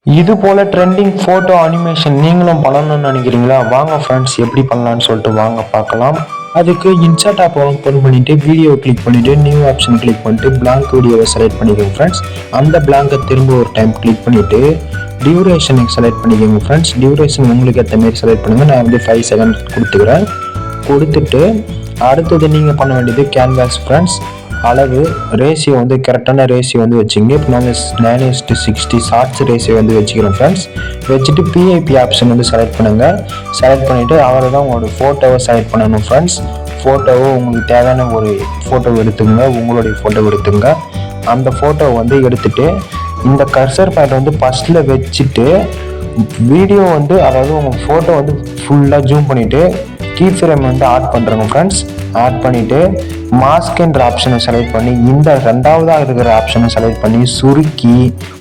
இது போல trending photo animation நீங்களும் பண்ணணும்னு நினைக்கிறீங்களா? வாங்க ஃப்ரெண்ட்ஸ், எப்படி பண்ணலான்னு சொல்லிட்டு வாங்க பார்க்கலாம். அதுக்கு இன்சர்ட் ஆப் ஓப்பன் பண்ணிட்டு வீடியோ கிளிக் பண்ணிட்டு நியூ ஆப்ஷன் கிளிக் பண்ணிட்டு பிளாங்க் வீடியோவை செலக்ட் பண்ணிக்கோங்க ஃப்ரெண்ட்ஸ். அந்த பிளாங்கை திரும்ப ஒரு டைம் கிளிக் பண்ணிட்டு டியூரேஷனுக்கு செலக்ட் பண்ணிக்கோங்க ஃப்ரெண்ட்ஸ். டியூரேஷன் உங்களுக்கு ஏற்ற மாதிரி செலக்ட் பண்ணுங்கள். நான் வந்து 5 செகண்ட் கொடுத்துக்கிறேன். கொடுத்துட்டு அடுத்தது நீங்கள் பண்ண வேண்டியது கேன்வாஸ் ஃப்ரெண்ட்ஸ். அளவு ரேஷியோ வந்து கரெக்டான ரேஷியோ வந்து வச்சுங்க. இப்போ நாங்கள் 9:60 ஷார்ட்ஸ் ரேஷியோ வந்து வச்சுக்கிறோம் ஃப்ரெண்ட்ஸ். வச்சுட்டு பிஐபி ஆப்ஷன் வந்து செலக்ட் பண்ணுங்கள். செலக்ட் பண்ணிவிட்டு அவரை தான் உங்களோட ஃபோட்டோவை செலக்ட் பண்ணணும் ஃப்ரெண்ட்ஸ். ஃபோட்டோவை உங்களுக்கு தேவையான ஒரு ஃபோட்டோ எடுத்துங்க, உங்களுடைய ஃபோட்டோ எடுத்துங்க. அந்த ஃபோட்டோவை வந்து எடுத்துகிட்டு இந்த கர்சர் பாயிண்ட் வந்து ஃபஸ்ட்டில் வச்சுட்டு வீடியோ வந்து அதாவது உங்கள் ஃபோட்டோ வந்து ஃபுல்லாக ஜூம் பண்ணிவிட்டு கீ ஃப்ரேம் வந்து ஆட் பண்ணுறோங்க ஃப்ரெண்ட்ஸ். ஆட் பண்ணிவிட்டு மாஸ்க்ன்ற ஆப்ஷனை செலக்ட் பண்ணி இந்த ரெண்டாவதாக இருக்கிற ஆப்ஷனை செலக்ட் பண்ணி சுருக்கி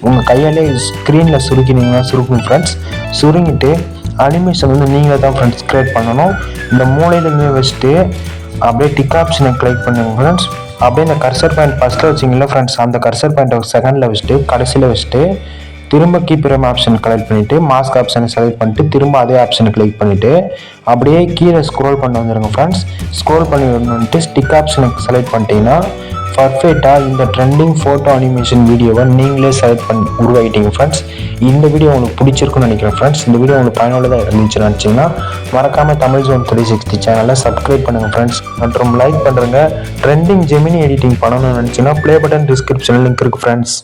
உங்கள் கையாலே ஸ்க்ரீனில் சுருக்கினீங்கன்னா சுருக்கும் ஃப்ரெண்ட்ஸ். சுருங்கிட்டு அனிமேஷன் வந்து நீங்களே தான் ஃப்ரெண்ட்ஸ் கிரியேட் பண்ணணும். இந்த மூலையிலுமே வச்சுட்டு அப்படியே டிக் ஆப்ஷனை கிளிக் பண்ணுங்க ஃப்ரெண்ட்ஸ். அப்படியே இந்த கர்சர் பாயிண்ட் ஃபஸ்ட்டில் வச்சிங்களா ஃப்ரெண்ட்ஸ், அந்த கர்சர் பாயிண்ட்டை செகண்டில் வச்சுட்டு கடைசியில் வச்சுட்டு திரும்ப கீப் ஃப்ரேம் ஆப்ஷன் செலக்ட் பண்ணிவிட்டு மாஸ்க் ஆப்ஷனை செலக்ட் பண்ணிட்டு திரும்ப அதே ஆப்ஷனை கிளிக் பண்ணிவிட்டு அப்படியே கீழே ஸ்க்ரோல் பண்ணி வந்துடுங்க ஃப்ரெண்ட்ஸ். ஸ்க்ரோல் பண்ணி வந்துட்டு ஸ்டிக் ஆப்ஷனை செலக்ட் பண்ணிட்டீங்கன்னா பர்ஃபெக்டாக இந்த ட்ரெண்டிங் ஃபோட்டோ அனிமேஷன் வீடியோவை நீங்களே செலக்ட் பண்ணி உருவாகிட்டீங்க ஃப்ரெண்ட்ஸ். இந்த வீடியோ உங்களுக்கு பிடிச்சிருக்குன்னு நினைக்கிறேன் ஃப்ரெண்ட்ஸ். இந்த வீடியோ உங்களுக்கு பயனுள்ளதாக இருந்துச்சுன்னு நினச்சிங்கன்னா மறக்காமல் தமிழ் ஜோன் 360 சேனலை சப்ஸ்கிரைப் பண்ணுங்கள் ஃப்ரெண்ட்ஸ். மற்றும் லைக் பண்ணுறங்க. ட்ரெண்டிங் ஜெமினி எடிட்டிங் பண்ணணும்னு நினச்சிங்கன்னா ப்ளே பட்டன் டிஸ்கிரிப்ஷனில் லிங்க் இருக்குது ஃப்ரெண்ட்ஸ்.